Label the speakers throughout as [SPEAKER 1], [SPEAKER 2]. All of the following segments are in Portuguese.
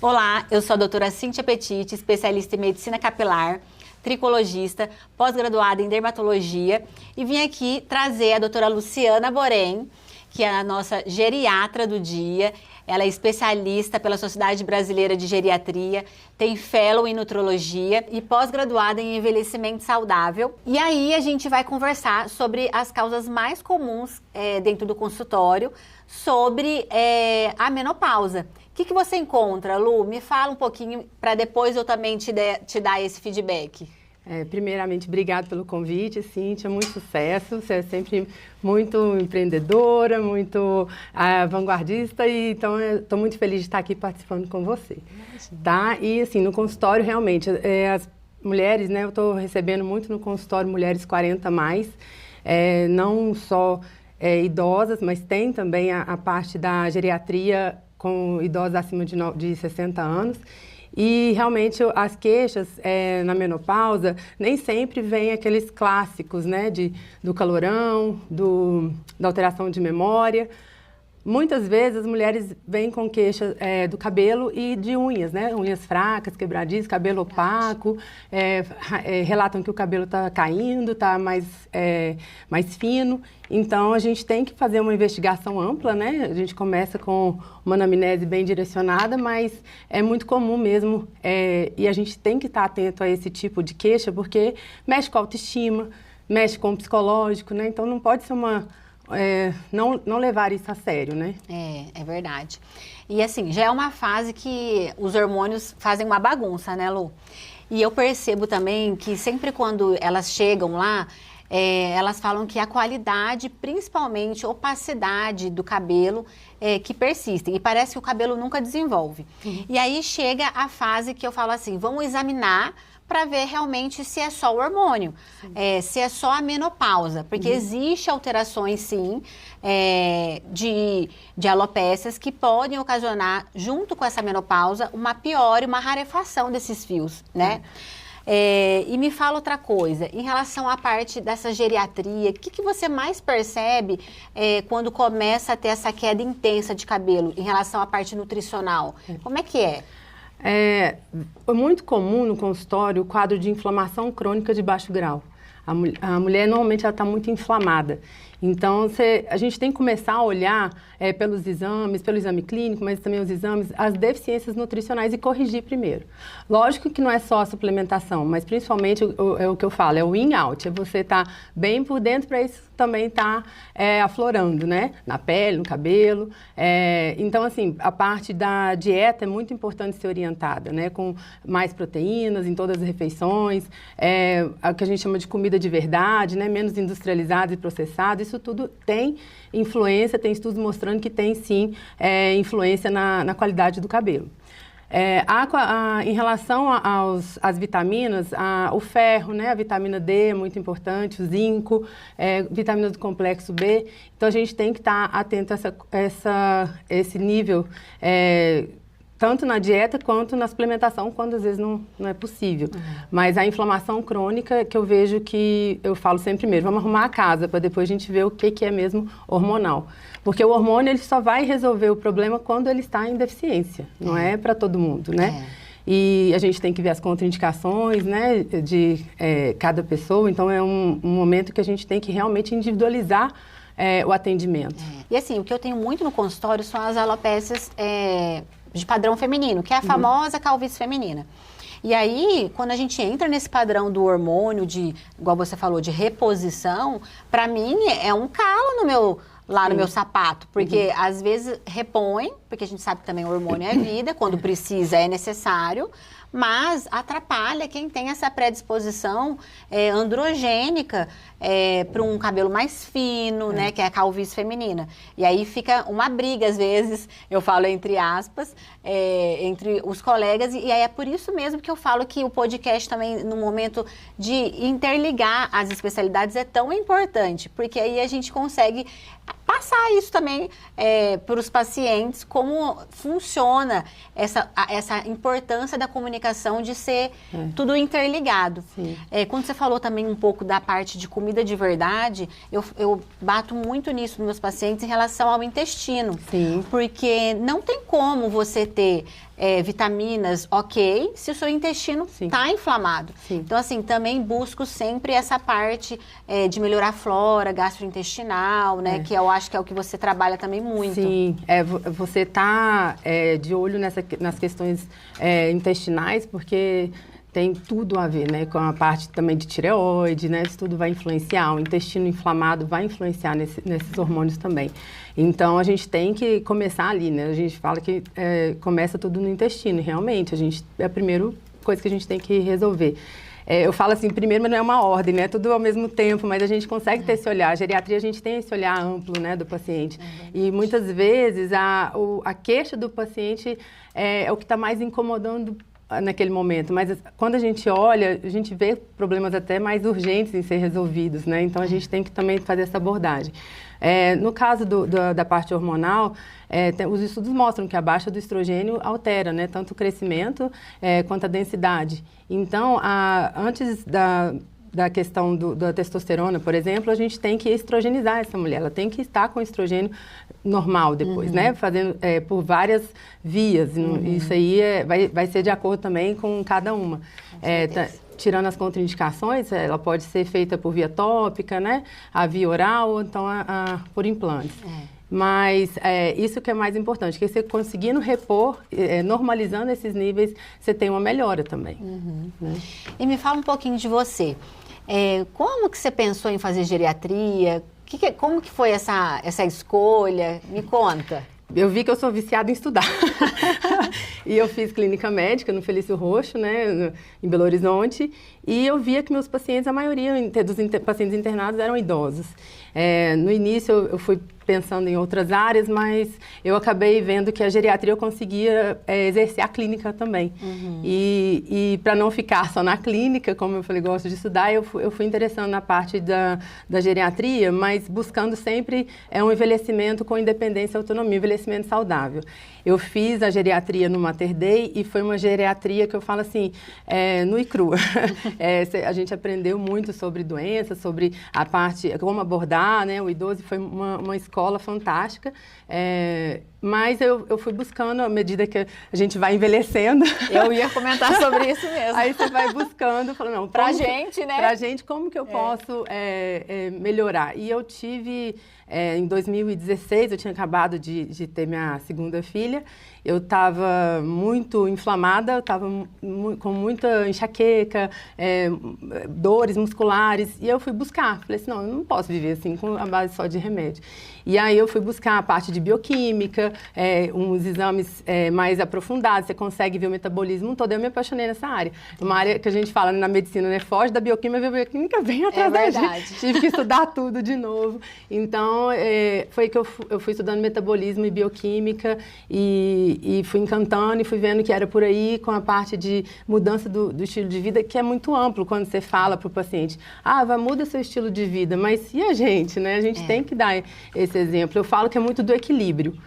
[SPEAKER 1] Olá, eu sou a doutora Cíntia Petiti, especialista em medicina capilar, tricologista, pós-graduada em dermatologia, e vim aqui trazer a doutora Luciana Borém, que é a nossa geriatra do dia. Ela é especialista pela Sociedade Brasileira de Geriatria, tem fellow em nutrologia e pós-graduada em envelhecimento saudável. E aí a gente vai conversar sobre as causas mais comuns dentro do consultório, sobre a menopausa. O que você encontra, Lu? Me fala um pouquinho para depois eu também te dar esse feedback.
[SPEAKER 2] Primeiramente, obrigado pelo convite, Cíntia, muito sucesso. Você é sempre muito empreendedora, muito vanguardista, e então eu estou muito feliz de estar aqui participando com você. Tá? E assim, no consultório, realmente, as mulheres, né, eu estou recebendo muito no consultório mulheres 40 mais, não só idosas, mas tem também a parte da geriatria com idosos acima de 60 anos. E realmente as queixas na menopausa nem sempre vêm aqueles clássicos, né, do calorão, da alteração de memória. Muitas vezes as mulheres vêm com queixas do cabelo e de unhas, né? Unhas fracas, quebradiças, cabelo opaco, relatam que o cabelo está caindo, está mais fino. Então, a gente tem que fazer uma investigação ampla, né? A gente começa com uma anamnese bem direcionada, mas é muito comum mesmo, e a gente tem que estar atento a esse tipo de queixa, porque mexe com a autoestima, mexe com o psicológico, né? Então, não pode ser não levar isso a sério, né?
[SPEAKER 1] É verdade. E assim, já é uma fase que os hormônios fazem uma bagunça, né, Lu? E eu percebo também que sempre quando elas chegam lá, elas falam que a qualidade, principalmente opacidade do cabelo, que persistem. E parece que o cabelo nunca desenvolve. Uhum. E aí chega a fase que eu falo assim, vamos examinar para ver realmente se é só o hormônio, se é só a menopausa, porque existe alterações, sim, de alopécias que podem ocasionar, junto com essa menopausa, uma piora e uma rarefação desses fios, né? E me fala outra coisa, em relação à parte dessa geriatria, o que você mais percebe quando começa a ter essa queda intensa de cabelo, em relação à parte nutricional? Como é que é?
[SPEAKER 2] É muito comum no consultório o quadro de inflamação crônica de baixo grau. A mulher normalmente está muito inflamada. Então, a gente tem que começar a olhar pelos exames, pelo exame clínico, mas também os exames, as deficiências nutricionais e corrigir primeiro. Lógico que não é só a suplementação, mas principalmente o que eu falo, é o in-out, é você estar bem por dentro para isso também estar aflorando, né? Na pele, no cabelo. Então, assim, a parte da dieta é muito importante ser orientada, né? Com mais proteínas em todas as refeições, o que a gente chama de comida de verdade, né? Menos industrializada e processada. Isso tudo tem influência, tem estudos mostrando que tem sim influência na qualidade do cabelo. Em relação às vitaminas, o ferro, né, a vitamina D é muito importante, o zinco, vitaminas do complexo B. Então, a gente tem que estar atento a esse nível, tanto na dieta quanto na suplementação, quando às vezes não é possível. Mas a inflamação crônica, que eu vejo que eu falo sempre primeiro, vamos arrumar a casa, para depois a gente ver o que é mesmo hormonal. Porque o hormônio ele só vai resolver o problema quando ele está em deficiência, não é para todo mundo, né? E a gente tem que ver as contraindicações, né, de cada pessoa, então é um momento que a gente tem que realmente individualizar o atendimento. E
[SPEAKER 1] assim, o que eu tenho muito no consultório são as alopécias de padrão feminino, que é a famosa calvície feminina. E aí, quando a gente entra nesse padrão do hormônio, igual você falou, de reposição, para mim é um calo no meu sapato, porque às vezes repõe, porque a gente sabe que também o hormônio é vida, quando precisa é necessário, mas atrapalha quem tem essa predisposição androgênica para um cabelo mais fino, né, que é a calvície feminina. E aí fica uma briga, às vezes, eu falo entre aspas, entre os colegas, e aí é por isso mesmo que eu falo que o podcast também, no momento de interligar as especialidades, é tão importante, porque aí a gente consegue passar isso também para os pacientes, como funciona essa importância da comunicação de ser tudo interligado. Quando você falou também um pouco da parte de comida de verdade, eu bato muito nisso nos meus pacientes em relação ao intestino.
[SPEAKER 2] Sim.
[SPEAKER 1] Porque não tem como você ter vitaminas ok se o seu intestino está inflamado.
[SPEAKER 2] Sim.
[SPEAKER 1] Então, assim, também busco sempre essa parte de melhorar a flora gastrointestinal, né? Que eu acho que é o que você trabalha também muito.
[SPEAKER 2] Sim, você está de olho nas questões intestinais, porque tem tudo a ver, né, com a parte também de tireoide, né, isso tudo vai influenciar, o intestino inflamado vai influenciar nesses hormônios também. Então, a gente tem que começar ali, né, a gente fala que começa tudo no intestino, realmente, é a primeira coisa que a gente tem que resolver. Eu falo assim, primeiro, mas não é uma ordem, né? Tudo ao mesmo tempo, mas a gente consegue ter esse olhar. A geriatria, a gente tem esse olhar amplo, né, do paciente. E muitas vezes a queixa do paciente é o que está mais incomodando naquele momento, mas quando a gente olha, a gente vê problemas até mais urgentes em ser resolvidos, né? Então, a gente tem que também fazer essa abordagem. No caso da parte hormonal, os estudos mostram que a baixa do estrogênio altera, né, tanto o crescimento quanto a densidade. Então, antes da questão da testosterona, por exemplo, a gente tem que estrogenizar essa mulher. Ela tem que estar com estrogênio normal depois, né? Fazendo por várias vias. Isso aí vai ser de acordo também com cada uma. Tirando as contraindicações, ela pode ser feita por via tópica, né? A via oral, ou então por implantes. Mas isso que é mais importante, que você conseguindo repor, normalizando esses níveis, você tem uma melhora também. Né?
[SPEAKER 1] E me fala um pouquinho de você. Como que você pensou em fazer geriatria? Como que foi essa escolha? Me conta.
[SPEAKER 2] Eu vi que eu sou viciada em estudar. E eu fiz clínica médica no Felício Roxo, né, em Belo Horizonte, e eu via que meus pacientes, a maioria dos pacientes internados eram idosos. No início eu fui pensando em outras áreas, mas eu acabei vendo que a geriatria eu conseguia exercer a clínica também. E para não ficar só na clínica, como eu falei, gosto de estudar, eu fui interessando na parte da geriatria, mas buscando sempre um envelhecimento com independência e autonomia, envelhecimento saudável. Eu fiz a geriatria no Mater Dei e foi uma geriatria que eu falo assim, nua e crua. A gente aprendeu muito sobre doenças, sobre a parte, como abordar, né, o idoso, foi uma escola fantástica. Mas eu fui buscando, à medida que a gente vai envelhecendo.
[SPEAKER 1] Eu ia comentar sobre isso mesmo.
[SPEAKER 2] Aí você vai buscando, falando, não,
[SPEAKER 1] pra gente, né?
[SPEAKER 2] Pra gente, como que eu posso melhorar? E eu tive, em 2016, eu tinha acabado de ter minha segunda filha, eu estava muito inflamada, eu estava com muita enxaqueca, dores musculares, e eu fui buscar. Falei assim, não, eu não posso viver assim, com a base só de remédio. E aí eu fui buscar a parte de bioquímica, uns exames mais aprofundados, você consegue ver o metabolismo todo. Eu me apaixonei nessa área. Uma área que a gente fala na medicina, né? Foge da bioquímica, a bioquímica vem atrás da gente. Tive que estudar tudo de novo. Então, foi que eu fui estudando metabolismo e bioquímica e fui encantando e fui vendo que era por aí, com a parte de mudança do estilo de vida, que é muito amplo quando você fala para o paciente, muda seu estilo de vida, mas e a gente, né? A gente tem que dar esse exemplo. Eu falo que é muito do equilíbrio.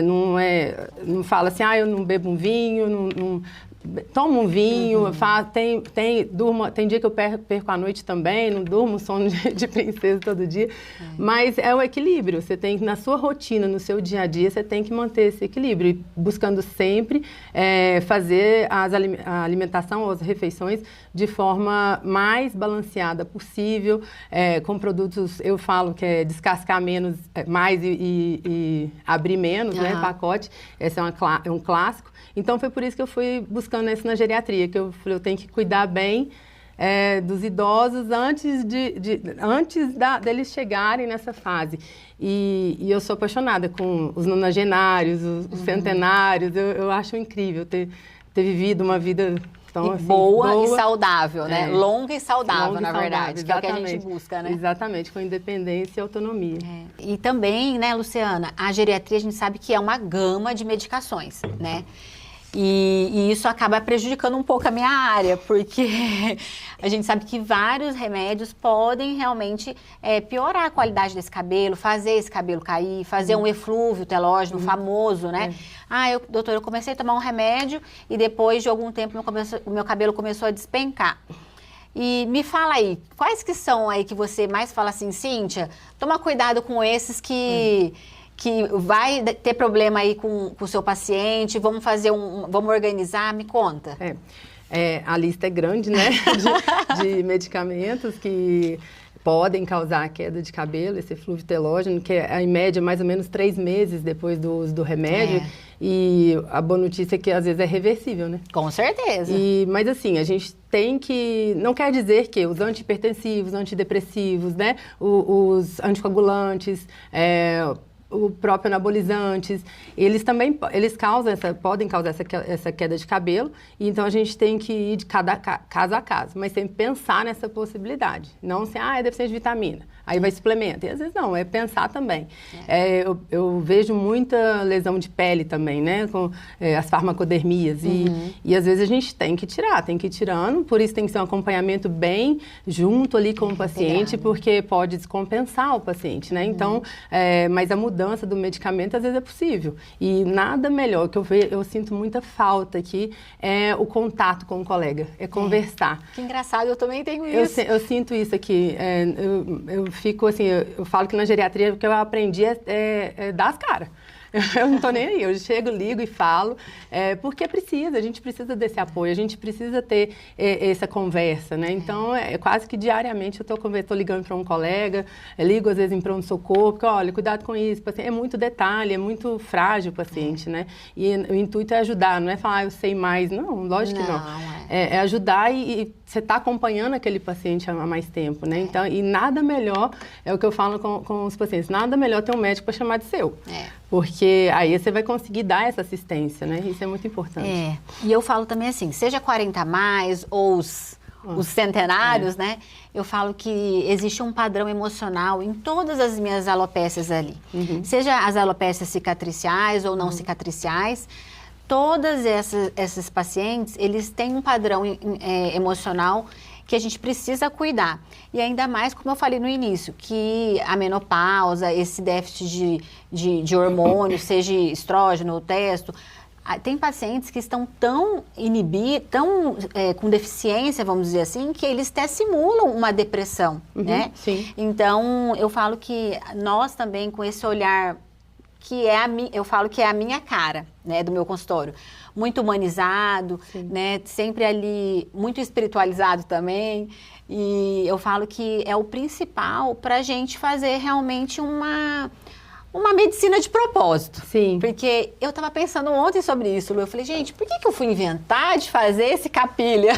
[SPEAKER 2] Não fala assim, eu não bebo um vinho, não tomo um vinho, tem dia que eu perco a noite também, não durmo sono de princesa todo dia, mas é o equilíbrio, você tem que, na sua rotina, no seu dia a dia, você tem que manter esse equilíbrio, e buscando sempre fazer a alimentação ou as refeições de forma mais balanceada possível, com produtos, eu falo que é descascar menos, mais e abrir menos, né, pacote, esse é um clássico. Então, foi por isso que eu fui buscando isso na geriatria, que eu falei, eu tenho que cuidar bem dos idosos antes deles chegarem nessa fase. E eu sou apaixonada com os nonagenários, os centenários, eu acho incrível ter vivido uma vida tão assim,
[SPEAKER 1] boa e saudável, né? Longa e saudável, na verdade, que é o que a gente busca, né?
[SPEAKER 2] Exatamente, com independência e autonomia.
[SPEAKER 1] E também, né, Luciana, a geriatria a gente sabe que é uma gama de medicações, né? E isso acaba prejudicando um pouco a minha área, porque a gente sabe que vários remédios podem realmente piorar a qualidade desse cabelo, fazer esse cabelo cair, fazer um eflúvio telógeno famoso, né? Doutor, eu comecei a tomar um remédio e depois de algum tempo o meu cabelo começou a despencar. E me fala aí, quais que são aí que você mais fala assim, Cíntia, toma cuidado com esses que vai ter problema aí com o seu paciente, vamos organizar, me conta.
[SPEAKER 2] A lista é grande, né, de medicamentos que podem causar queda de cabelo, esse eflúvio telógeno, que é, em média, mais ou menos 3 meses depois do uso do remédio. E a boa notícia é que, às vezes, é reversível, né?
[SPEAKER 1] Com certeza.
[SPEAKER 2] Mas, assim, a gente tem que... Não quer dizer que os antihipertensivos, antidepressivos, né? Os anticoagulantes... o próprio anabolizantes, eles também podem causar essa queda de cabelo, e então a gente tem que ir de caso a caso, mas sempre pensar nessa possibilidade. Não assim, é deficiência de vitamina, aí vai suplemento. E às vezes não, é pensar também. Eu vejo muita lesão de pele também, né, com as farmacodermias, e às vezes a gente tem que ir tirando, por isso tem que ser um acompanhamento bem junto ali com o paciente, porque pode descompensar o paciente, né, então, mas a mudança do medicamento às vezes é possível. E nada melhor, que eu sinto muita falta aqui, é o contato com o colega, é conversar.
[SPEAKER 1] Que engraçado, eu também tenho isso.
[SPEAKER 2] Eu sinto isso aqui, eu fico assim, eu falo que na geriatria o que eu aprendi é dar as caras. Eu não estou nem aí, eu chego, ligo e falo, porque a gente precisa desse apoio, a gente precisa ter essa conversa, né? Então, quase que diariamente eu estou ligando para um colega, ligo às vezes em pronto-socorro, porque, olha, cuidado com isso, é muito detalhe, é muito frágil o paciente, né? E o intuito é ajudar, não é falar, eu sei mais, não, lógico que não. É ajudar e você está acompanhando aquele paciente há mais tempo, né? Então, e nada melhor, é o que eu falo com os pacientes, nada melhor ter um médico para chamar de seu. Porque aí você vai conseguir dar essa assistência, né? Isso é muito importante.
[SPEAKER 1] E eu falo também assim, seja 40 a mais ou os centenários, né? Eu falo que existe um padrão emocional em todas as minhas alopécias ali. Seja as alopécias cicatriciais ou não cicatriciais, todas esses pacientes, eles têm um padrão emocional que a gente precisa cuidar. E ainda mais, como eu falei no início, que a menopausa, esse déficit de hormônio, seja estrógeno ou testo, tem pacientes que estão tão inibidos, com deficiência, vamos dizer assim, que eles até simulam uma depressão, né?
[SPEAKER 2] Sim.
[SPEAKER 1] Então, eu falo que nós também, com esse olhar que eu falo que é a minha cara, né, do meu consultório. Muito humanizado, né, sempre ali, muito espiritualizado também. E eu falo que é o principal para a gente fazer realmente uma medicina de propósito.
[SPEAKER 2] Sim.
[SPEAKER 1] Porque eu estava pensando ontem sobre isso, Lu. Eu falei, gente, por que eu fui inventar de fazer esse capilha?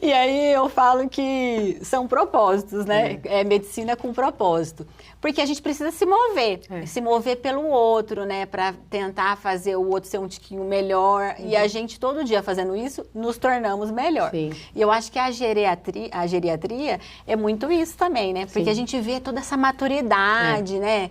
[SPEAKER 1] E aí eu falo que são propósitos, né? É medicina com propósito. Porque a gente precisa se mover pelo outro, né? Para tentar fazer o outro ser um tiquinho melhor. E a gente, todo dia fazendo isso, nos tornamos melhor.
[SPEAKER 2] Sim.
[SPEAKER 1] E eu acho que a geriatria é muito isso também, né? Porque a gente vê toda essa maturidade, né?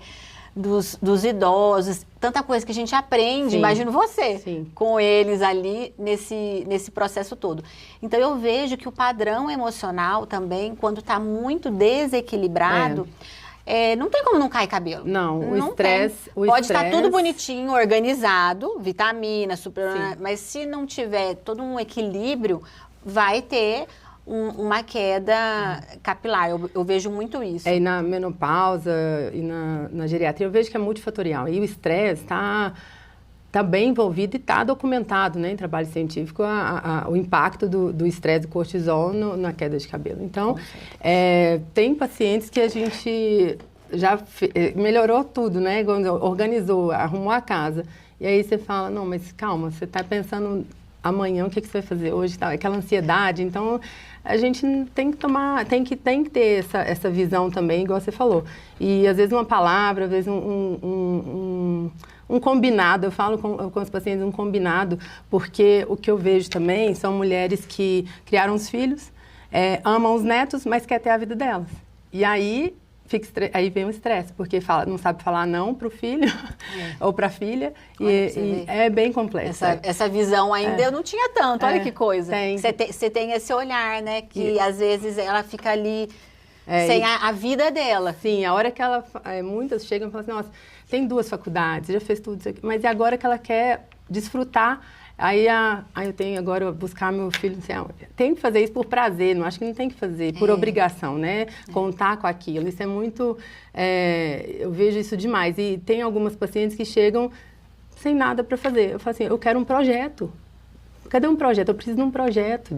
[SPEAKER 1] Dos idosos, tanta coisa que a gente aprende, imagino você, com eles ali nesse processo todo. Então eu vejo que o padrão emocional também, quando está muito desequilibrado, não tem como não cair cabelo.
[SPEAKER 2] Não, o estresse...
[SPEAKER 1] Pode estar tudo bonitinho, organizado, vitamina, mas se não tiver todo um equilíbrio, vai ter uma queda capilar. Eu vejo muito isso.
[SPEAKER 2] E na menopausa e na geriatria eu vejo que é multifatorial. E o estresse está bem envolvido e está documentado, né, em trabalho científico o impacto do estresse do cortisol na queda de cabelo. Então, tem pacientes que a gente já melhorou tudo, né, organizou, arrumou a casa. E aí você fala, não, mas calma, você está pensando amanhã o que você vai fazer hoje, tá? Aquela ansiedade. Então, a gente tem que ter essa visão também, igual você falou. E às vezes uma palavra, às vezes um combinado, eu falo com os pacientes um combinado, porque o que eu vejo também são mulheres que criaram os filhos, amam os netos, mas querem ter a vida delas. E aí aí vem o estresse, porque não sabe falar não para o filho ou para a filha, e é bem complexo.
[SPEAKER 1] Essa visão ainda eu não tinha tanto, olha que coisa. Você tem esse olhar, né, que às vezes ela fica ali sem a vida dela.
[SPEAKER 2] Sim, a hora que muitas chegam e falam assim, nossa, tem 2 faculdades, já fez tudo isso aqui, mas é agora que ela quer desfrutar. Aí eu tenho agora buscar meu filho, não sei aonde. Tem que fazer isso por prazer, não acho que não tem que fazer por obrigação, né? Contar com aquilo, isso é muito... eu vejo isso demais. E tem algumas pacientes que chegam sem nada para fazer. Eu falo assim, eu quero um projeto. Cadê um projeto? Eu preciso de um projeto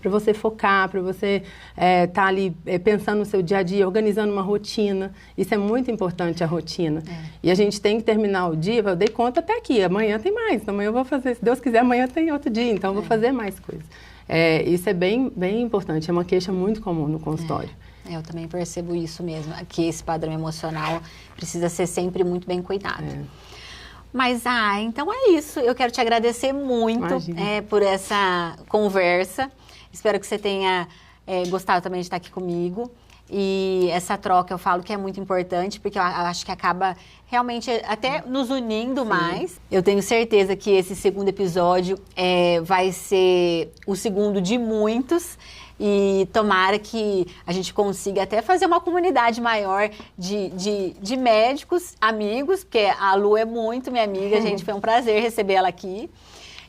[SPEAKER 2] para você focar, para você estar ali pensando no seu dia a dia, organizando uma rotina. Isso é muito importante, a rotina. E a gente tem que terminar o dia, eu dei conta até aqui, amanhã tem mais, amanhã eu vou fazer, se Deus quiser, amanhã tem outro dia, então eu vou fazer mais coisas. Isso é bem, bem importante, é uma queixa muito comum no consultório.
[SPEAKER 1] Eu também percebo isso mesmo, que esse padrão emocional precisa ser sempre muito bem cuidado. Mas, então é isso. Eu quero te agradecer muito por essa conversa. Espero que você tenha gostado também de estar aqui comigo. E essa troca eu falo que é muito importante, porque eu acho que acaba realmente até nos unindo mais. Eu tenho certeza que esse segundo episódio vai ser o segundo de muitos. E tomara que a gente consiga até fazer uma comunidade maior de médicos, amigos, porque a Lu é muito minha amiga, gente, foi um prazer receber ela aqui.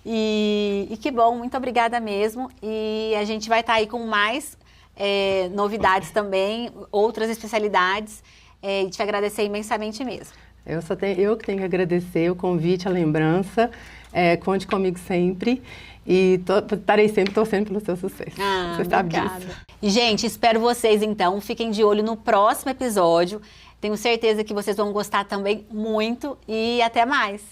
[SPEAKER 1] E que bom, muito obrigada mesmo. E a gente vai estar aí com mais novidades também, outras especialidades, e te agradecer imensamente mesmo.
[SPEAKER 2] Eu que tenho que agradecer o convite, a lembrança. Conte comigo sempre. E estarei sempre torcendo pelo seu sucesso. Você sabe disso.
[SPEAKER 1] E, gente, espero vocês, então. Fiquem de olho no próximo episódio. Tenho certeza que vocês vão gostar também muito. E até mais!